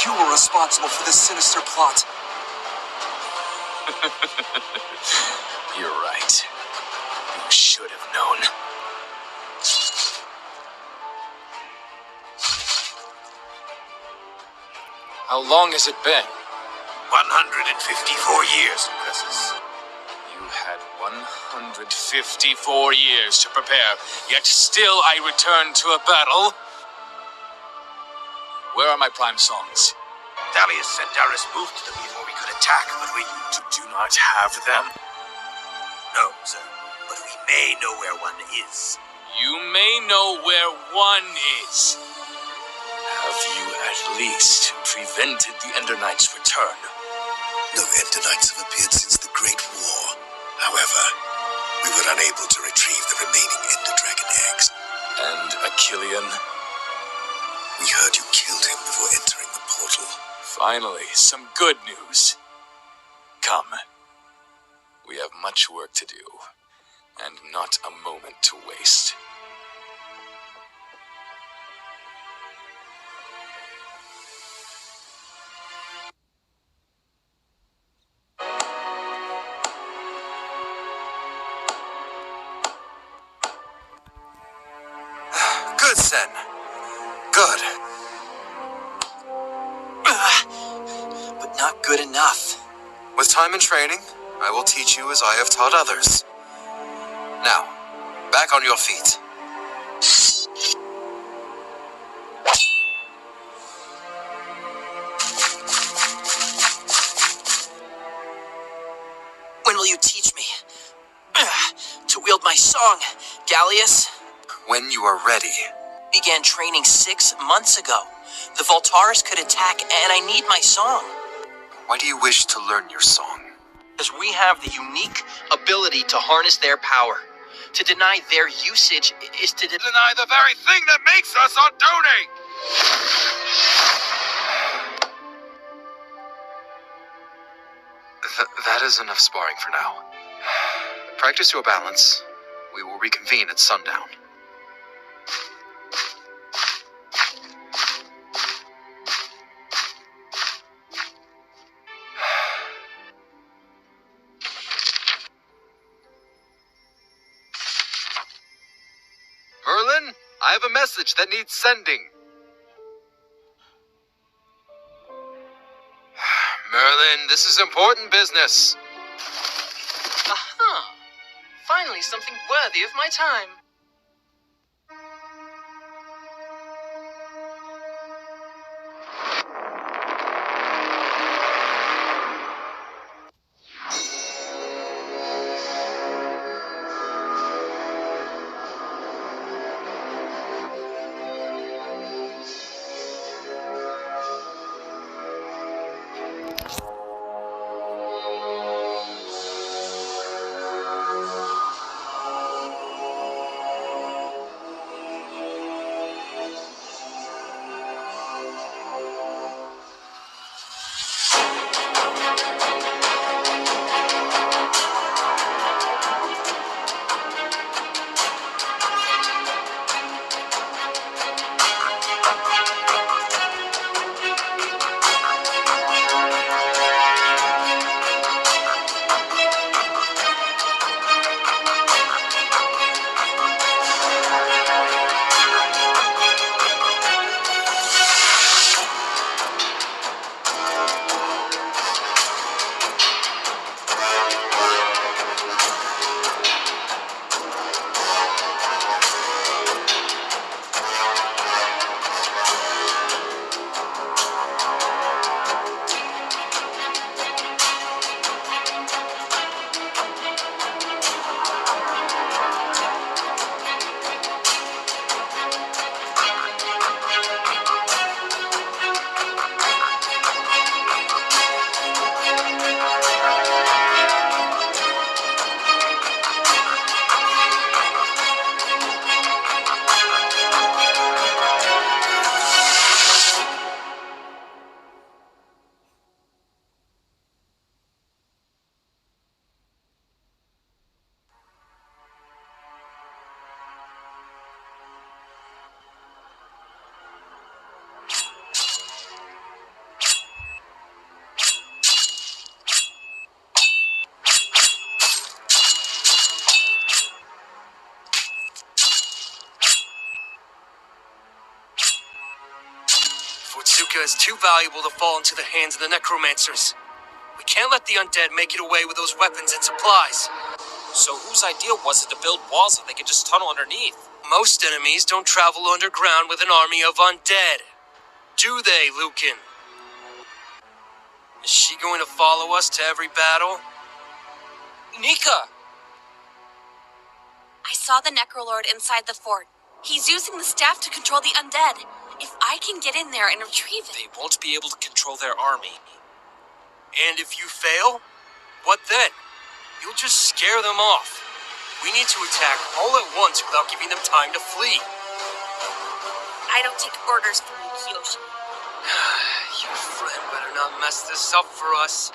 you were responsible for this sinister plot. You're right. You should have known. How long has it been? 154 years, Princess. You had 154 years to prepare, yet still I return to a battle. Where are my prime songs? Dalius sent Darius moved to them before we could attack, but we Do not have them. No, sir. But we may know where one is. You may know where one is. Have you at least prevented the Ender Knight's return? No Ender Knights have appeared since the Great War. However, we were unable to retrieve the remaining Ender Dragon eggs. And Achillean? We heard you killed him before entering the portal. Finally, some good news. Come. We have much work to do, and not a moment to waste. Good, Sen. Good. But not good enough. With time and training, I will teach you as I have taught others. Now, back on your feet. When will you teach me to wield my song, Gallius? When you are ready. Began training 6 months ago. The Voltaris could attack, and I need my song. Why do you wish to learn your song? Because we have the unique ability to harness their power. To deny their usage is to deny the very thing that makes us Ardoni! That is enough sparring for now. Practice your balance. We will reconvene at sundown. Merlin, I have a message that needs sending. Merlin, this is important business. Aha! Finally something worthy of my time. Luca is too valuable to fall into the hands of the necromancers. We can't let the undead make it away with those weapons and supplies. So whose idea was it to build walls that they could just tunnel underneath? Most enemies don't travel underground with an army of undead. Do they, Lucan? Is she going to follow us to every battle? Nika! I saw the Necrolord inside the fort. He's using the staff to control the undead. If I can get in there and retrieve it... They won't be able to control their army. And if you fail, what then? You'll just scare them off. We need to attack all at once without giving them time to flee. I don't take orders from you, Kiyoshi. Your friend better not mess this up for us.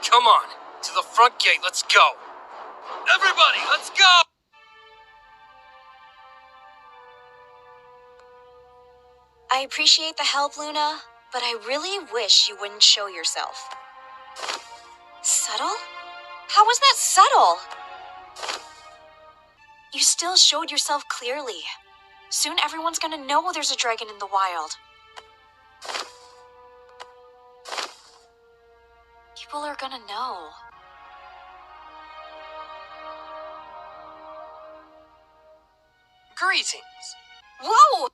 Come on, to the front gate, let's go. Everybody, let's go! I appreciate the help, Luna, but I really wish you wouldn't show yourself. Subtle? How was that subtle? You still showed yourself clearly. Soon everyone's gonna know there's a dragon in the wild. People are gonna know. Greetings. Whoa!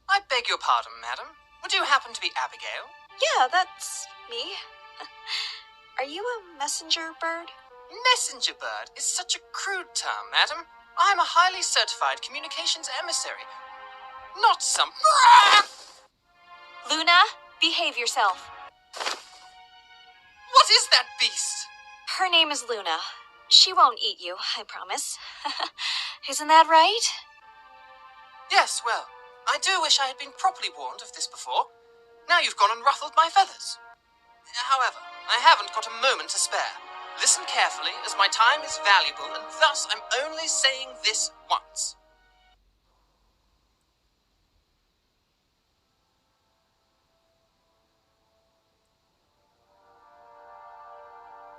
I beg your pardon, madam. Would you happen to be Abigail? Yeah, that's me. Are you a messenger bird? Messenger bird is such a crude term, madam. I'm a highly certified communications emissary. Not some... Luna, behave yourself. What is that beast? Her name is Luna. She won't eat you, I promise. Isn't that right? Yes, well, I do wish I had been properly warned of this before. Now you've gone and ruffled my feathers. However, I haven't got a moment to spare. Listen carefully, as my time is valuable, and thus I'm only saying this once.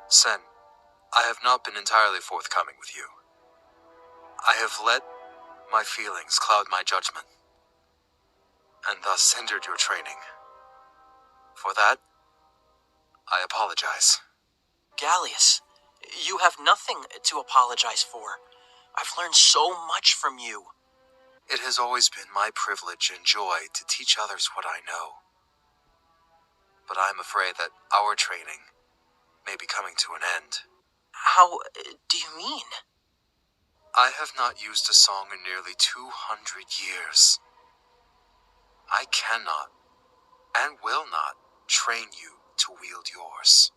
Sen, I have not been entirely forthcoming with you. I have let my feelings cloud my judgment, and thus hindered your training. For that, I apologize. Gallius, you have nothing to apologize for. I've learned so much from you. It has always been my privilege and joy to teach others what I know. But I'm afraid that our training may be coming to an end. How do you mean? I have not used a song in nearly 200 years. I cannot and will not train you to wield yours.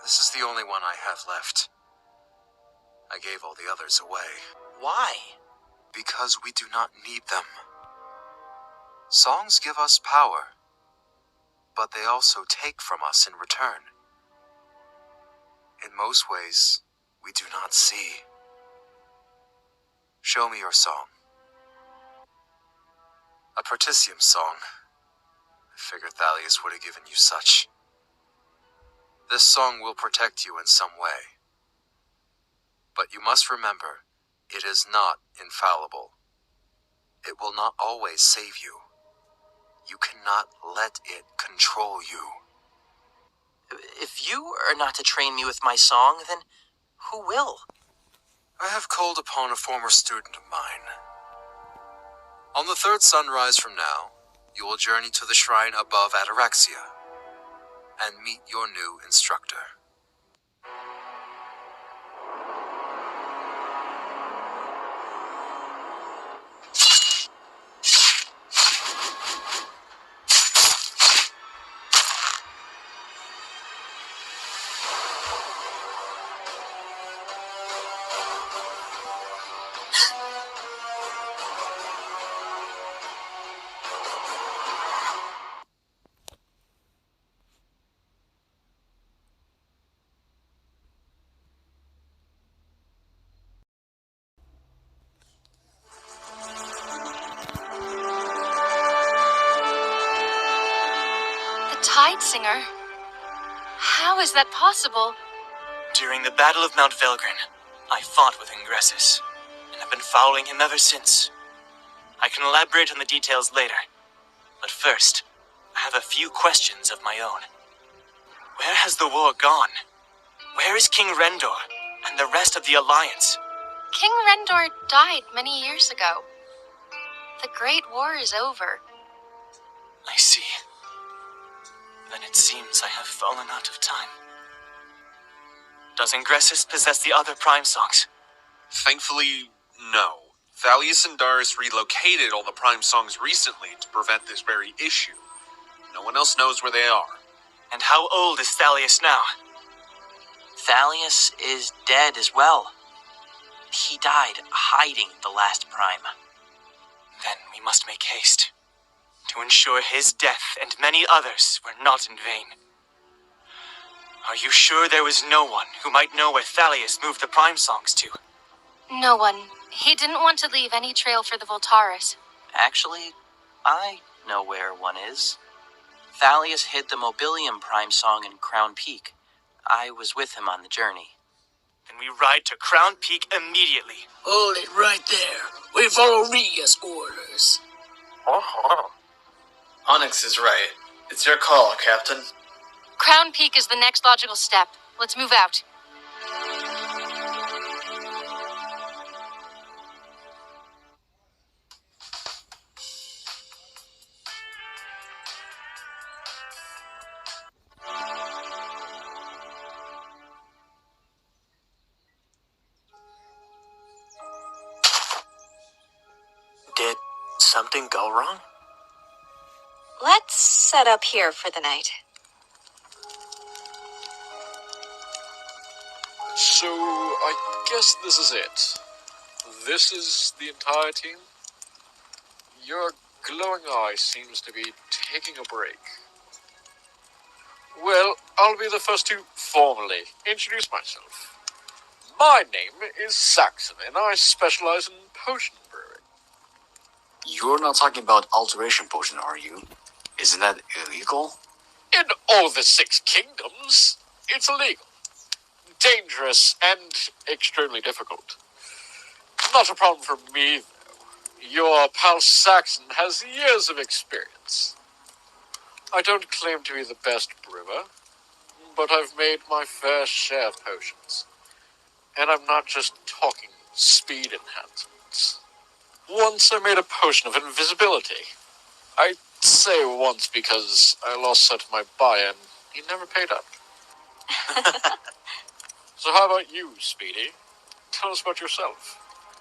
This is the only one I have left. I gave all the others away. Why? Because we do not need them. Songs give us power, but they also take from us in return. In most ways, we do not see. Show me your song. A Particium song. I figured Thalius would have given you such. This song will protect you in some way. But you must remember, it is not infallible. It will not always save you. You cannot let it control you. If you are not to train me with my song, then who will? I have called upon a former student of mine. On the third sunrise from now, you will journey to the shrine above Ataraxia and meet your new instructor. Tide Singer? How is that possible? During the Battle of Mount Velgrin, I fought with Ingressus, and have been following him ever since. I can elaborate on the details later, But first, I have a few questions of my own. Where has the war gone? Where is King Rendor and the rest of the Alliance? King Rendor died many years ago. The Great War is over. I see. Then it seems I have fallen out of time. Does Ingressus possess the other Prime songs? Thankfully, no. Thalius and Darius relocated all the Prime songs recently to prevent this very issue. No one else knows where they are. And how old is Thalius now? Thalius is dead as well. He died hiding the last Prime. Then we must make haste to ensure his death and many others were not in vain. Are you sure there was no one who might know where Thalius moved the Prime songs to? No one. He didn't want to leave any trail for the Voltaris. Actually, I know where one is. Thalius hid the Mobilium Prime song in Crown Peak. I was with him on the journey. Then we ride to Crown Peak immediately. Hold it right there. We follow Ria's orders. Onyx is right. It's your call, Captain. Crown Peak is the next logical step. Let's move out. Did something go wrong? Let's set up here for the night. So, I guess this is it. This is the entire team? Your glowing eye seems to be taking a break. Well, I'll be the first to formally introduce myself. My name is Saxon, and I specialize in potion brewing. You're not talking about alteration potion, are you? Isn't that illegal? In all the 6 kingdoms, it's illegal. Dangerous and extremely difficult. Not a problem for me, though. Your pal Saxon has years of experience. I don't claim to be the best brewer, but I've made my fair share of potions. And I'm not just talking speed enhancements. Once I made a potion of invisibility. I say once because I lost sight of my buyer and he never paid up. So how about you, Speedy? Tell us about yourself.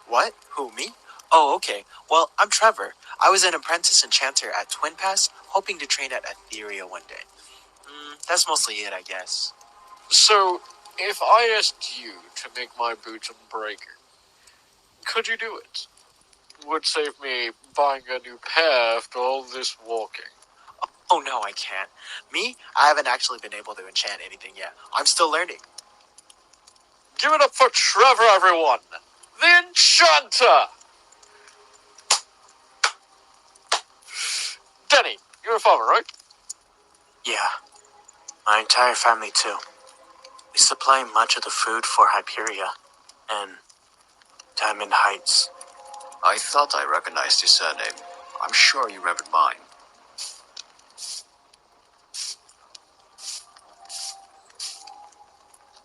What? Who, me? Oh, okay. Well, I'm Trevor. I was an apprentice enchanter at Twin Pass, hoping to train at Etheria one day. That's mostly it, I guess. So, if I asked you to make my boots unbreaking, could you do it? Would save me buying a new pair after all this walking. Oh, no, I can't. Me? I haven't actually been able to enchant anything yet. I'm still learning. Give it up for Trevor, everyone! The Enchanter! Denny, you're a farmer, right? Yeah. My entire family, too. We supply much of the food for Hyperia and Diamond Heights. I thought I recognized your surname. I'm sure you remembered mine.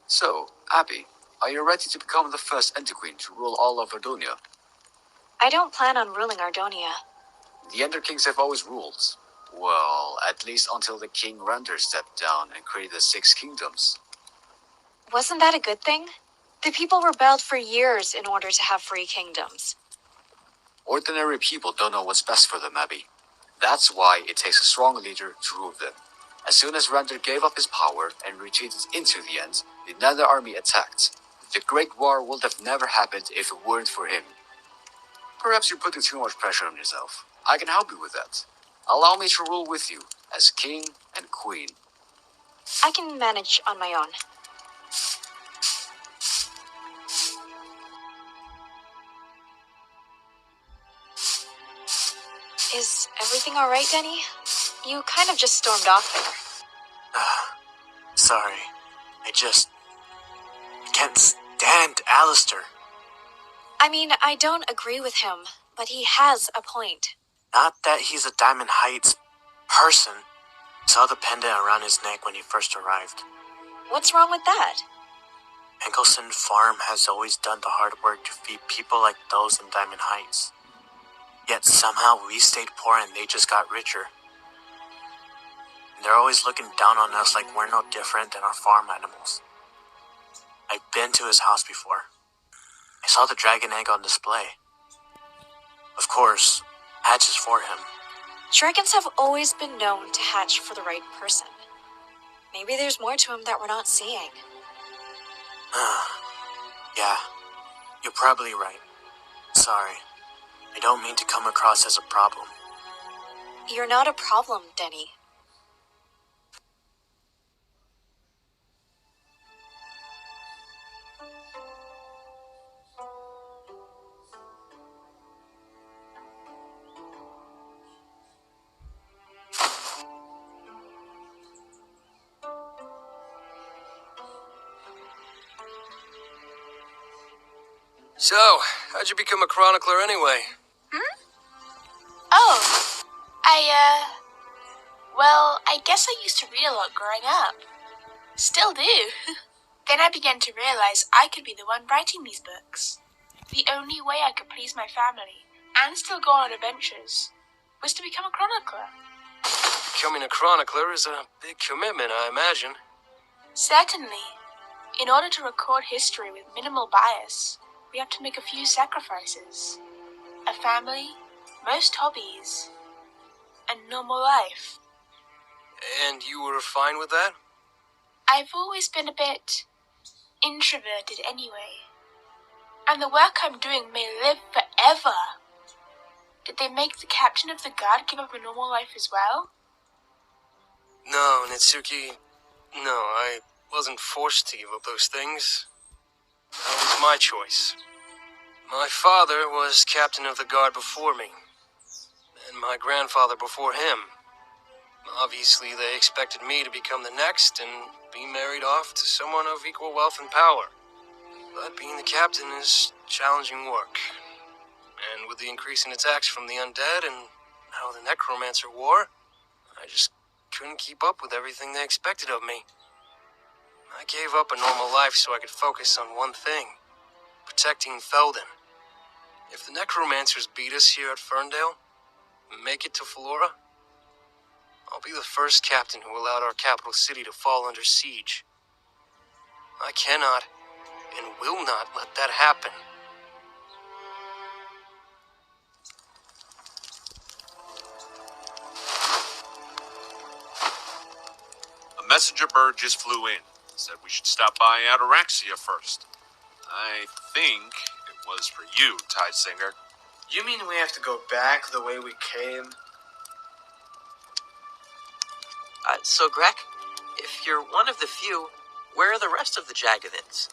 So, Abby, are you ready to become the first Ender-Queen to rule all of Ardonia? I don't plan on ruling Ardonia. The Ender Kings have always ruled. Well, at least until the King Render stepped down and created the 6 kingdoms. Wasn't that a good thing? The people rebelled for years in order to have free kingdoms. Ordinary people don't know what's best for them, Abby. That's why it takes a strong leader to rule them. As soon as Render gave up his power and retreated into the End, the Nether Army attacked. The Great War would have never happened if it weren't for him. Perhaps you're putting too much pressure on yourself. I can help you with that. Allow me to rule with you, as King and Queen. I can manage on my own. Is everything alright, Denny? You kind of just stormed off there. Sorry. I can't stand Alistair. I mean, I don't agree with him, but he has a point. Not that he's a Diamond Heights person saw the pendant around his neck when he first arrived. What's wrong with that? Engelson Farm has always done the hard work to feed people like those in Diamond Heights. Yet somehow we stayed poor and they just got richer. And they're always looking down on us like we're no different than our farm animals. I've been to his house before. I saw the dragon egg on display. Of course, hatches for him. Dragons have always been known to hatch for the right person. Maybe there's more to him that we're not seeing. Yeah, you're probably right. Sorry. I don't mean to come across as a problem. You're not a problem, Denny. So, how'd you become a chronicler anyway? Oh, well, I guess I used to read a lot growing up. Still do. Then I began to realize I could be the one writing these books. The only way I could please my family and still go on adventures was to become a chronicler. Becoming a chronicler is a big commitment, I imagine. Certainly. In order to record history with minimal bias, we have to make a few sacrifices. A family, most hobbies, and normal life. And you were fine with that? I've always been a bit introverted anyway. And the work I'm doing may live forever. Did they make the captain of the guard give up a normal life as well? No, Nitsuki. No, I wasn't forced to give up those things. That was my choice. My father was captain of the guard before me, and my grandfather before him. Obviously, they expected me to become the next and be married off to someone of equal wealth and power. But being the captain is challenging work. And with the increase in attacks from the undead and now the necromancer war, I just couldn't keep up with everything they expected of me. I gave up a normal life so I could focus on one thing: protecting Felden. If the necromancers beat us here at Ferndale and make it to Flora, I'll be the first captain who allowed our capital city to fall under siege. I cannot and will not let that happen. A messenger bird just flew in. Said we should stop by Ataraxia first. I think it was for you, Tide Singer. You mean we have to go back the way we came? So Greg, if you're one of the few, where are the rest of the Jagathins?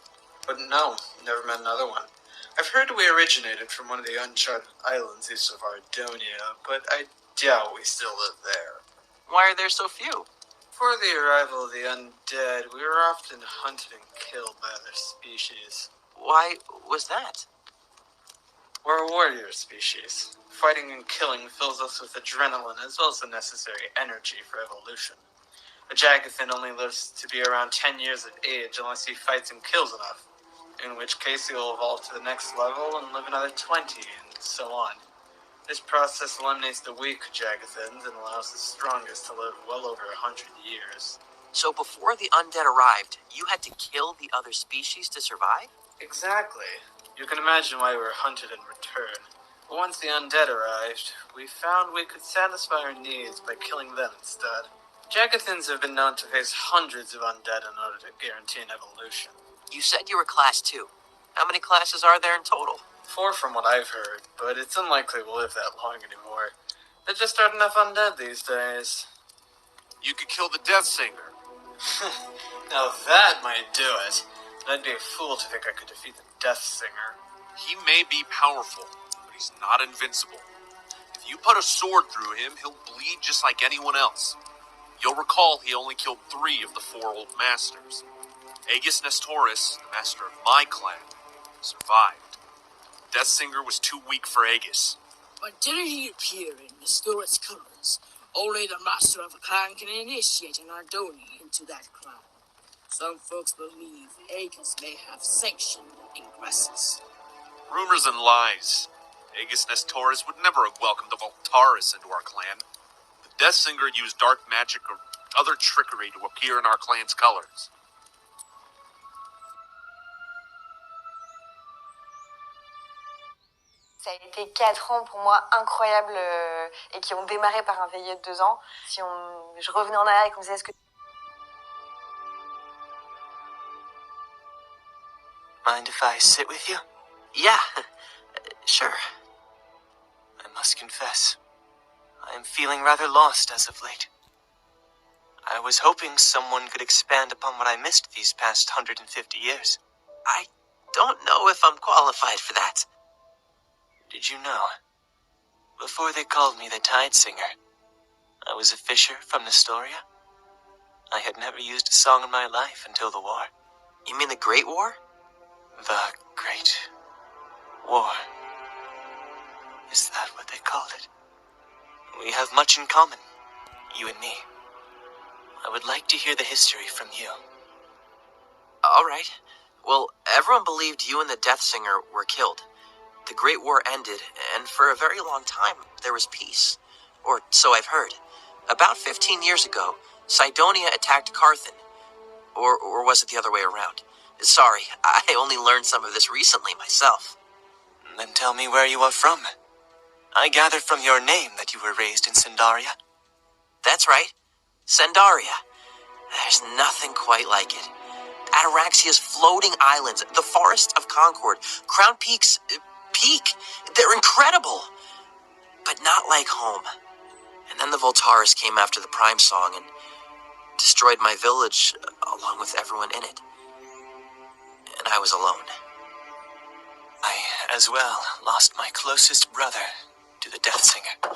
But no, never met another one. I've heard we originated from one of the uncharted islands east of Ardonia, but I doubt we still live there. Why are there so few? Before the arrival of the undead, we were often hunted and killed by other species. Why was that? We're a warrior species. Fighting and killing fills us with adrenaline as well as the necessary energy for evolution. A Jagathan only lives to be around 10 years of age unless he fights and kills enough, in which case he will evolve to the next level and live another 20, and so on. This process eliminates the weak Jagathans and allows the strongest to live well over 100 years. So before the undead arrived, you had to kill the other species to survive? Exactly. You can imagine why we were hunted in return. But once the undead arrived, we found we could satisfy our needs by killing them instead. Jagathans have been known to face hundreds of undead in order to guarantee an evolution. You said you were class 2. How many classes are there in total? 4 from what I've heard, but it's unlikely we'll live that long anymore. There just aren't enough undead these days. You could kill the Death Singer. Now that might do it. But I'd be a fool to think I could defeat the Death Singer. He may be powerful, but he's not invincible. If you put a sword through him, he'll bleed just like anyone else. You'll recall he only killed 3 of the 4 old masters. Aegis Nestoris, the master of my clan, survived. Death Singer was too weak for Aegis. But didn't he appear in Nestoris' colors Only the master of a clan can initiate an Ardoni into that clan. Some folks believe Aegis may have sanctioned ingresses. Rumors and lies. Aegis Nestoris would never have welcomed the Voltaris into our clan. The Death Singer used dark magic or other trickery to appear in our clan's colors. Ça a été 4 ans pour moi incroyables et qui ont démarré par un veillé de 2 ans. Je revenais en arrière et qu'on me disait est-ce que... Mind if I sit with you? Yeah, sure. I must confess, I am feeling rather lost as of late. I was hoping someone could expand upon what I missed these past 150 years. I don't know if I'm qualified for that. Did you know? Before they called me the Tide Singer, I was a fisher from Nestoria. I had never used a song in my life until the war. You mean the Great War? The Great War. Is that what they called it? We have much in common, you and me. I would like to hear the history from you. All right. Well, everyone believed you and the Death Singer were killed. The Great War ended, and for a very long time, there was peace. Or so I've heard. About 15 years ago, Cydonia attacked Carthan. Or was it the other way around? Sorry, I only learned some of this recently myself. Then tell me where you are from. I gather from your name that you were raised in Sendaria. That's right. Sendaria. There's nothing quite like it. Ataraxia's floating islands, the Forest of Concord, Crown Peak's peak. They're incredible. But not like home. And then the Voltaris came after the Prime Song and destroyed my village along with everyone in it. And I was alone. I, as well, lost my closest brother to the Death Singer.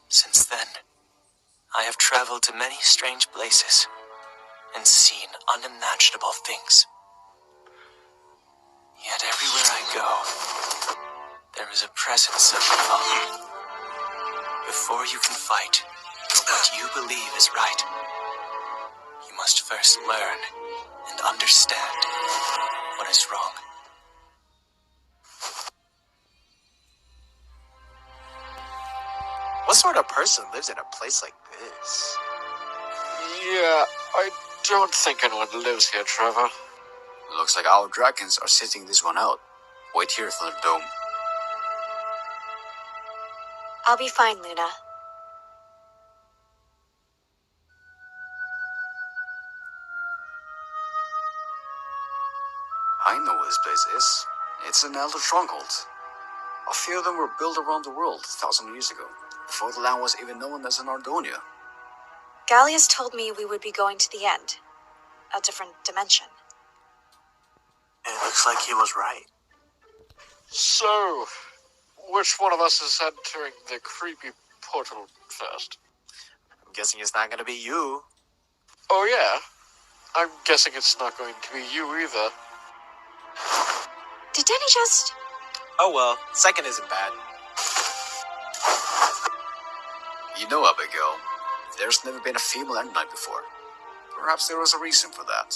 Since then, I have traveled to many strange places and seen unimaginable things. Yet everywhere I go, there is a presence of evil. Before you can fight for what you believe is right, you must first learn and understand what is wrong. What sort of person lives in a place like this? Yeah, I don't think anyone lives here, Trevor. Looks like our dragons are sitting this one out. Wait here, Thunderdome. I'll be fine, Luna. I know what this place is. It's an elder stronghold. A few of them were built around the world 1,000 years ago, before the land was even known as an Ardonia. Gallius told me we would be going to the end. A different dimension. It looks like he was right. So, which one of us is entering the creepy portal first? I'm guessing it's not gonna be you. Oh yeah? I'm guessing it's not going to be you either. Did Danny just... Oh well, second isn't bad. You know, Abigail, there's never been a female End Knight before. Perhaps there was a reason for that.